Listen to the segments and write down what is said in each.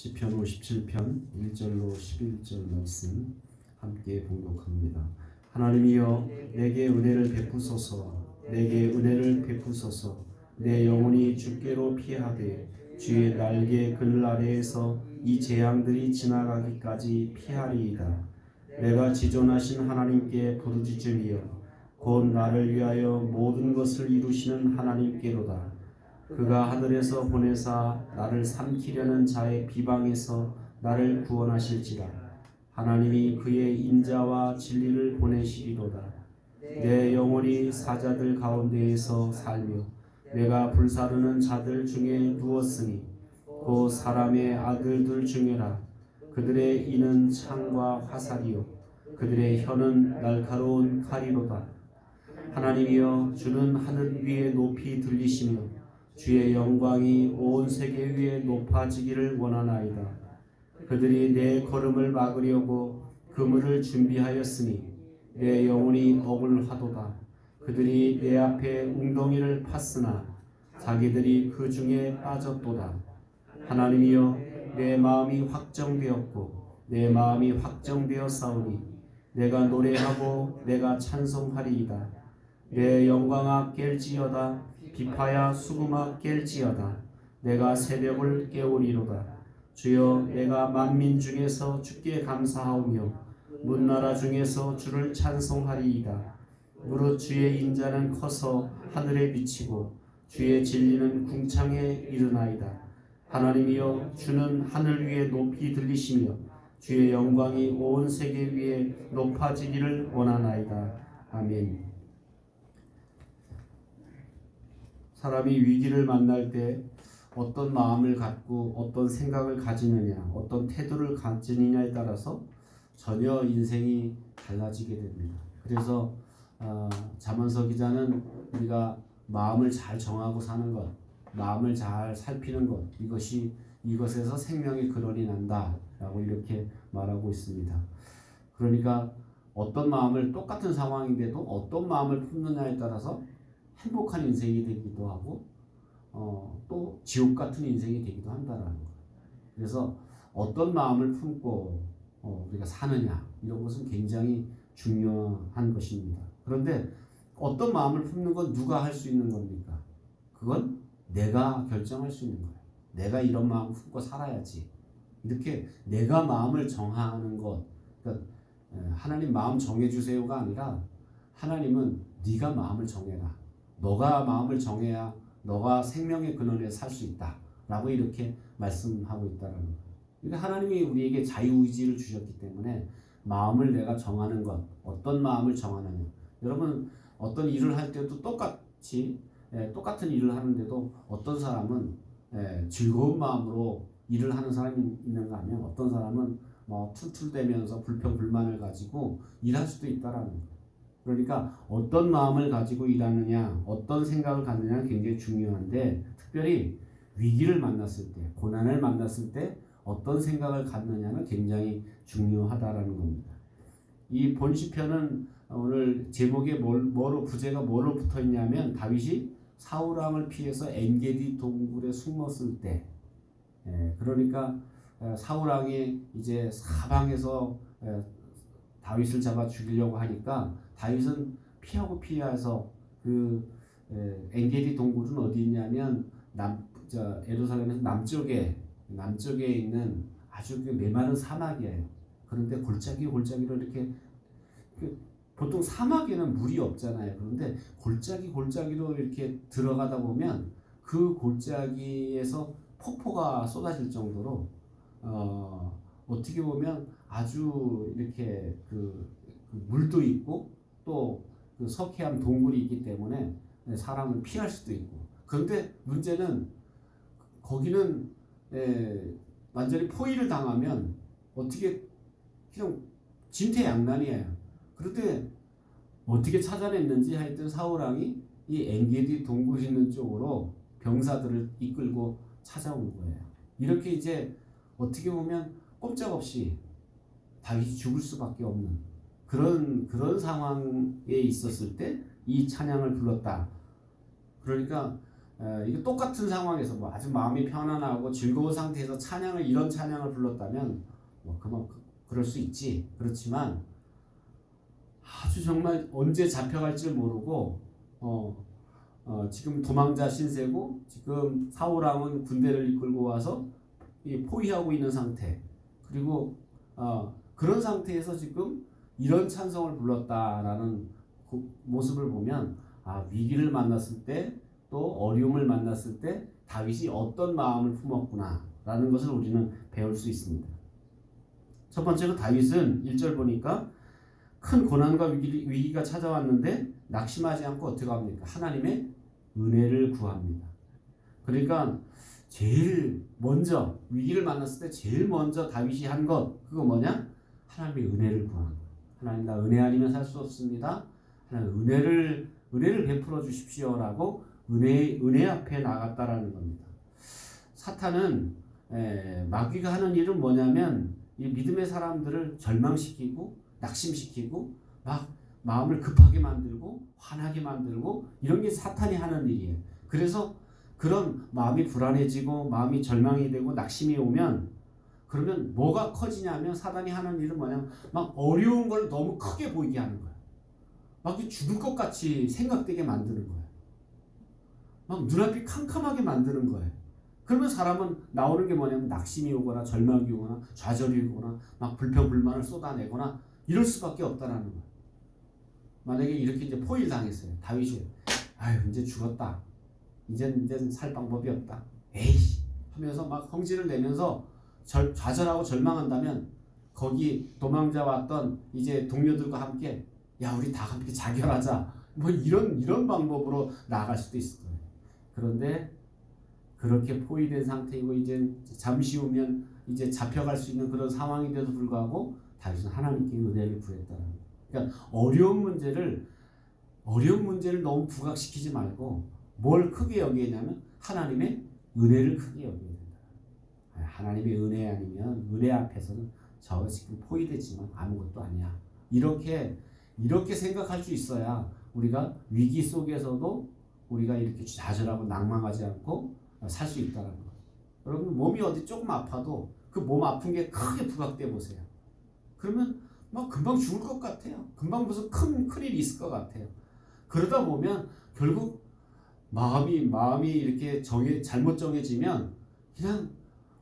시편 57편 1절로 11절 말씀 함께 봉독합니다. 하나님이여 내게 은혜를 베푸소서. 내게 은혜를 베푸소서. 내 영혼이 주께로 피하되 주의 날개 그늘 아래에서 이 재앙들이 지나가기까지 피하리이다. 내가 지존하신 하나님께 부르짖으리여 곧 나를 위하여 모든 것을 이루시는 하나님께로다. 그가 하늘에서 보내사 나를 삼키려는 자의 비방에서 나를 구원하실지라. 하나님이 그의 인자와 진리를 보내시리로다. 내 영혼이 사자들 가운데에서 살며 내가 불사르는 자들 중에 누웠으니 곧 사람의 아들들 중에라. 그들의 이는 창과 화살이요 그들의 혀는 날카로운 칼이로다. 하나님이여 주는 하늘 위에 높이 들리시며 주의 영광이 온 세계 위에 높아지기를 원하나이다. 그들이 내 걸음을 막으려고 그물을 준비하였으니 내 영혼이 억울하도다. 그들이 내 앞에 웅덩이를 팠으나 자기들이 그 중에 빠졌도다. 하나님이여 내 마음이 확정되었고 내 마음이 확정되었사오니 내가 노래하고 내가 찬송하리이다. 내 영광아 깰지어다. 비파야 수금아 깰지어다. 내가 새벽을 깨우리로다. 주여 내가 만민 중에서 주께 감사하오며 문나라 중에서 주를 찬송하리이다. 무릇 주의 인자는 커서 하늘에 비치고 주의 진리는 궁창에 이르나이다. 하나님이여 주는 하늘 위에 높이 들리시며 주의 영광이 온 세계 위에 높아지기를 원하나이다. 아멘. 사람이 위기를 만날 때 어떤 마음을 갖고 어떤 생각을 가지느냐, 어떤 태도를 가지느냐에 따라서 전혀 인생이 달라지게 됩니다. 그래서 잠언서 기자는 우리가 마음을 잘 정하고 사는 것, 마음을 잘 살피는 것, 이것에서 생명의 근원이 난다라고 이렇게 말하고 있습니다. 그러니까 어떤 마음을 똑같은 상황인데도 어떤 마음을 품느냐에 따라서 행복한 인생이 되기도 하고 또 지옥 같은 인생이 되기도 한다라는 거예요. 그래서 어떤 마음을 품고 우리가 사느냐 이런 것은 굉장히 중요한 것입니다. 그런데 어떤 마음을 품는 건 누가 할 수 있는 겁니까? 그건 내가 결정할 수 있는 거예요. 내가 이런 마음 품고 살아야지. 이렇게 내가 마음을 정하는 것. 그러니까 하나님 마음 정해주세요가 아니라 하나님은 네가 마음을 정해라. 너가 마음을 정해야 너가 생명의 근원에 살 수 있다 라고 이렇게 말씀하고 있다는 거예요. 그러니까 하나님이 우리에게 자유의지를 주셨기 때문에 마음을 내가 정하는 것, 어떤 마음을 정하느냐. 여러분 어떤 일을 할 때도 똑같은 일을 하는데도 어떤 사람은 즐거운 마음으로 일을 하는 사람이 있는가 하면 어떤 사람은 툴툴대면서 불평불만을 가지고 일할 수도 있다라는 거예요. 그러니까 어떤 마음을 가지고 일하느냐, 어떤 생각을 갖느냐는 굉장히 중요한데 특별히 위기를 만났을 때, 고난을 만났을 때 어떤 생각을 갖느냐는 굉장히 중요하다라는 겁니다. 이 본시편은 오늘 제목에 부제가 뭐로 붙어 있냐면 다윗이 사울왕을 피해서 엔게디 동굴에 숨었을 때, 그러니까 사울왕이 이제 사방에서 다윗을 잡아 죽이려고 하니까 다윗은 피해서 그 엔게디 동굴은 어디 있냐면 예루살렘에서 남쪽에 있는 아주 메마른 사막이에요. 그런데 골짜기로 이렇게 보통 사막에는 물이 없잖아요. 그런데 골짜기로 이렇게 들어가다 보면 그 골짜기에서 폭포가 쏟아질 정도로 어떻게 보면 아주 이렇게 그 물도 있고 또 그 석회암 동굴이 있기 때문에 사람을 피할 수도 있고. 그런데 문제는 거기는 완전히 포위를 당하면 어떻게 그냥 진퇴양난이에요. 그런데 어떻게 찾아냈는지 하여튼 사울왕이 이 엔게디 동굴 있는 쪽으로 병사들을 이끌고 찾아온 거예요. 이렇게 이제 어떻게 보면 꼼짝없이 다윗이 죽을 수밖에 없는 그런 상황에 있었을 때 이 찬양을 불렀다. 그러니까 이게 똑같은 상황에서 뭐 아주 마음이 편안하고 즐거운 상태에서 이런 찬양을 불렀다면 뭐 그럴 수 있지. 그렇지만 아주 정말 언제 잡혀갈지 모르고 지금 도망자 신세고 지금 사울왕은 군대를 이끌고 와서 포위하고 있는 상태. 그리고 그런 상태에서 지금 이런 찬송을 불렀다라는 그 모습을 보면 위기를 만났을 때 또 어려움을 만났을 때 다윗이 어떤 마음을 품었구나라는 것을 우리는 배울 수 있습니다. 첫 번째로 다윗은 1절 보니까 큰 고난과 위기가 찾아왔는데 낙심하지 않고 어떻게 합니까? 하나님의 은혜를 구합니다. 그러니까 제일 먼저 위기를 만났을 때 제일 먼저 다윗이 한 것 그거 뭐냐? 하나님의 은혜를 구하는 것. 하나님 나 은혜 아니면 살 수 없습니다. 하나님 은혜를 베풀어 주십시오라고 은혜 앞에 나갔다라는 겁니다. 사탄은 마귀가 하는 일은 뭐냐면 이 믿음의 사람들을 절망시키고 낙심시키고 막 마음을 급하게 만들고 화나게 만들고 이런 게 사탄이 하는 일이에요. 그래서 그런 마음이 불안해지고 마음이 절망이 되고 낙심이 오면 그러면 뭐가 커지냐면 사단이 하는 일은 뭐냐면 막 어려운 걸 너무 크게 보이게 하는 거예요. 막 죽을 것 같이 생각되게 만드는 거예요. 막 눈앞이 캄캄하게 만드는 거예요. 그러면 사람은 나오는 게 뭐냐면 낙심이 오거나 절망이 오거나 좌절이 오거나 막 불평불만을 쏟아내거나 이럴 수밖에 없다라는 거예요. 만약에 이렇게 이제 포위를 당했어요. 다윗이 이제 죽었다. 이젠 살 방법이 없다. 에이씨 하면서 막 성질을 내면서 좌절하고 절망한다면 거기 도망자 왔던 이제 동료들과 함께 우리 다 함께 자결하자. 뭐 이런 방법으로 나아갈 수도 있을 거예요. 그런데 그렇게 포위된 상태이고 이제 잠시 후면 이제 잡혀갈 수 있는 그런 상황인데도 불구하고 다윗은 하나님께 은혜를 구했다는 거예요. 그러니까 어려운 문제를 너무 부각시키지 말고 뭘 크게 여기냐면 하나님의 은혜를 크게 여겨야 된다. 하나님의 은혜 아니면 은혜 앞에서는 저 지금 포위되지만 아무것도 아니야. 이렇게 생각할 수 있어야 우리가 위기 속에서도 우리가 이렇게 좌절하고 낭망하지 않고 살 수 있다는 거예요. 여러분 몸이 어디 조금 아파도 그 몸 아픈 게 크게 부각돼 보세요. 그러면 막 금방 죽을 것 같아요. 금방 무슨 큰일이 있을 것 같아요. 그러다 보면 결국 마음이 이렇게 잘못 정해지면 그냥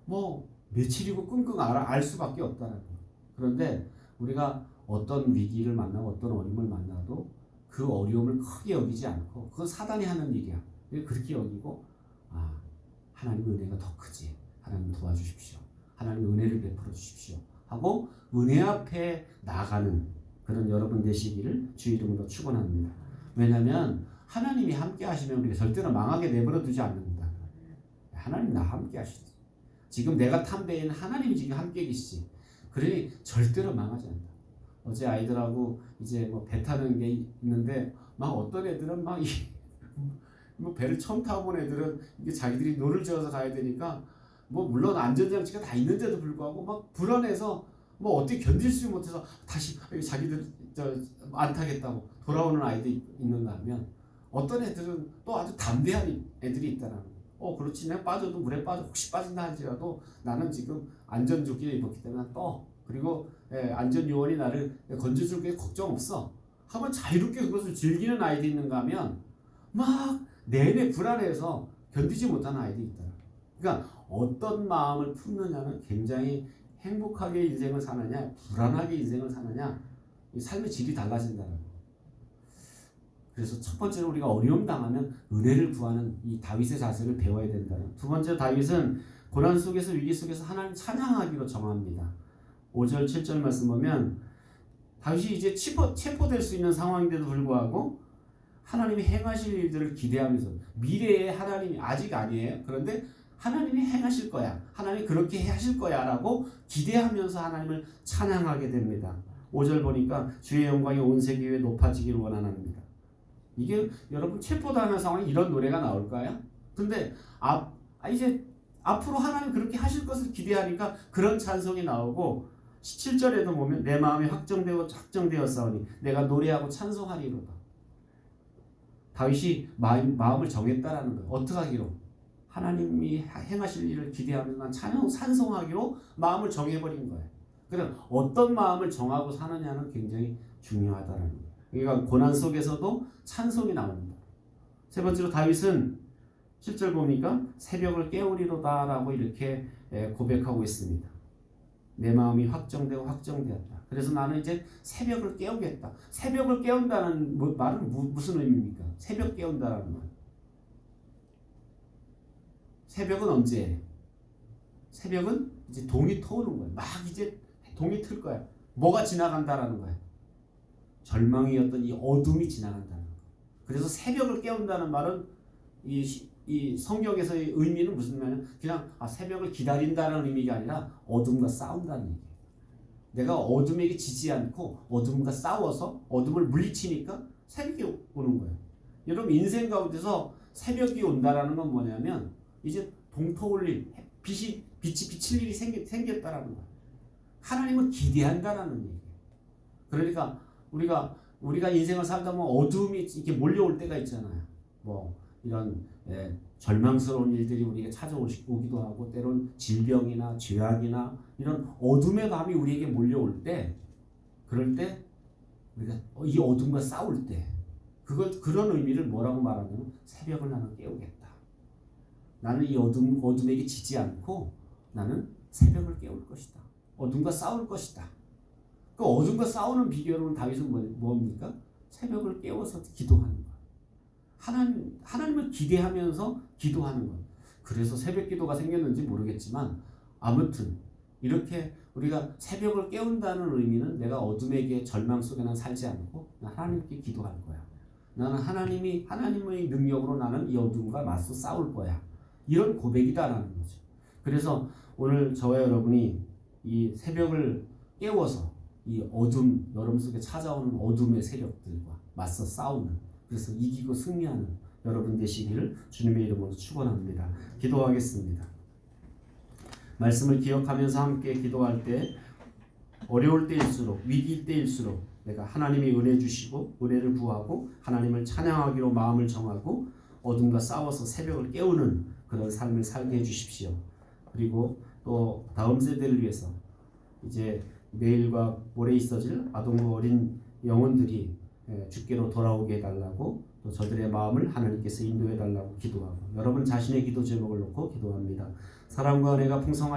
뭐 며칠이고 끙끙 알 수밖에 없다는 거예요. 그런데 우리가 어떤 위기를 만나고 어떤 어려움을 만나도 그 어려움을 크게 여기지 않고 그건 사단이 하는 일이야. 그렇게 여기고 하나님의 은혜가 더 크지. 하나님 도와주십시오. 하나님 은혜를 베풀어 주십시오. 하고 은혜 앞에 나가는 그런 여러분 되시기를 주 이름으로 축원합니다. 왜냐하면 하나님이 함께 하시면 우리가 절대로 망하게 내버려 두지 않는다. 하나님 나 함께 하시지. 지금 내가 탄 배에는 하나님이 지금 함께 계시지. 그러니 절대로 망하지 않는다. 어제 아이들하고 이제 뭐 배 타는 게 있는데 막 어떤 애들은 막 뭐 배를 처음 타본 애들은 이게 자기들이 노를 지어서 가야 되니까 뭐 물론 안전장치가 다 있는데도 불구하고 막 불안해서 뭐 어떻게 견딜 수 못해서 다시 자기들 안 타겠다고 돌아오는 아이들이 있는가 하면 어떤 애들은 또 아주 담대한 애들이 있다는 거예요. 그렇지 내가 빠져도 물에 빠져 혹시 빠진다 할지라도 나는 지금 안전조끼를 입었기 때문에 그리고 안전요원이 나를 건져줄 게 걱정 없어 하면 자유롭게 그것을 즐기는 아이들이 있는가 하면 막 내내 불안해서 견디지 못하는 아이들이 있다. 그러니까 어떤 마음을 품느냐는 굉장히 행복하게 인생을 사느냐 불안하게 인생을 사느냐 이 삶의 질이 달라진다는 거예요. 그래서 첫 번째로 우리가 어려움 당하면 은혜를 구하는 이 다윗의 자세를 배워야 된다는. 두 번째 다윗은 고난 속에서 위기 속에서 하나님 찬양하기로 정합니다. 5절 7절 말씀 보면 다윗이 이제 체포될 수 있는 상황인데도 불구하고 하나님이 행하실 일들을 기대하면서 미래의 하나님이 아직 아니에요. 그런데 하나님이 행하실 거야. 하나님이 그렇게 하실 거야 라고 기대하면서 하나님을 찬양하게 됩니다. 5절 보니까 주의 영광이 온 세계 위에 높아지기를 원하나이다. 이게 여러분 체포당하는 상황에 이런 노래가 나올까요? 근데 이제 앞으로 하나님 그렇게 하실 것을 기대하니까 그런 찬송이 나오고 17절에도 보면 내 마음이 확정되었사오니 내가 노래하고 찬송하리로다. 다윗이 마음을 정했다라는 거예요. 어떻게 하기로? 하나님이 행하실 일을 기대하면서 난 찬송하기로 마음을 정해버린 거예요. 그럼 어떤 마음을 정하고 사느냐는 굉장히 중요하다는 거예요. 그러니까 고난 속에서도 찬송이 나옵니다. 세 번째로 다윗은 7절 보니까 새벽을 깨우리로다 라고 이렇게 고백하고 있습니다. 내 마음이 확정되었다. 그래서 나는 이제 새벽을 깨우겠다. 새벽을 깨운다는 말은 무슨 의미입니까? 새벽 깨운다라는 말. 새벽은 언제예요? 새벽은 이제 동이 터오는 거예요. 막 이제 동이 틀 거야. 뭐가 지나간다라는 거예요? 절망이었던 이 어둠이 지나간다는 거예요. 그래서 새벽을 깨운다는 말은 이 성경에서의 의미는 무슨 말이냐면 그냥 새벽을 기다린다는 의미가 아니라 어둠과 싸운다는 얘기예요. 내가 어둠에게 지지 않고 어둠과 싸워서 어둠을 물리치니까 새벽이 오는 거예요. 여러분 인생 가운데서 새벽이 온다라는 건 뭐냐면 이제 동터올릴 빛이 비칠 일이 생겼다라는 거예요. 하나님을 기대한다라는 얘기예요. 그러니까 우리가 인생을 살다 보면 어둠이 이렇게 몰려올 때가 있잖아요. 뭐 이런 절망스러운 일들이 우리에게 찾아오기도 하고 때론 질병이나 죄악이나 이런 어둠의 밤이 우리에게 몰려올 때 그럴 때 우리가 이 어둠과 싸울 때 그런 의미를 뭐라고 말하냐면 새벽을 나는 깨우겠다. 나는 이 어둠에게 지지 않고 나는 새벽을 깨울 것이다. 어둠과 싸울 것이다. 그 어둠과 싸우는 비결은 다윗은 뭡니까? 새벽을 깨워서 기도하는 것. 하나님을 기대하면서 기도하는 것. 그래서 새벽 기도가 생겼는지 모르겠지만 아무튼 이렇게 우리가 새벽을 깨운다는 의미는 내가 어둠에게 절망 속에는 살지 않고 하나님께 기도할 거야. 나는 하나님의 능력으로 나는 이 어둠과 맞서 싸울 거야. 이런 고백이다라는 거죠. 그래서 오늘 저와 여러분이 이 새벽을 깨워서 이 어둠, 여러분 속에 찾아오는 어둠의 세력들과 맞서 싸우는, 그래서 이기고 승리하는 여러분 되시기를 주님의 이름으로 축원합니다. 기도하겠습니다. 말씀을 기억하면서 함께 기도할 때 어려울 때일수록 위기 때일수록 내가 하나님이 은혜 주시고 은혜를 구하고 하나님을 찬양하기로 마음을 정하고 어둠과 싸워서 새벽을 깨우는 그런 삶을 살게 해주십시오. 그리고 또 다음 세대를 위해서 이제 내일과 모레 있어질 아동과 어린 영혼들이 주께로 돌아오게 해달라고 또 저들의 마음을 하나님께서 인도해달라고 기도하고 여러분 자신의 기도 제목을 놓고 기도합니다. 사랑과 은혜가 풍성하신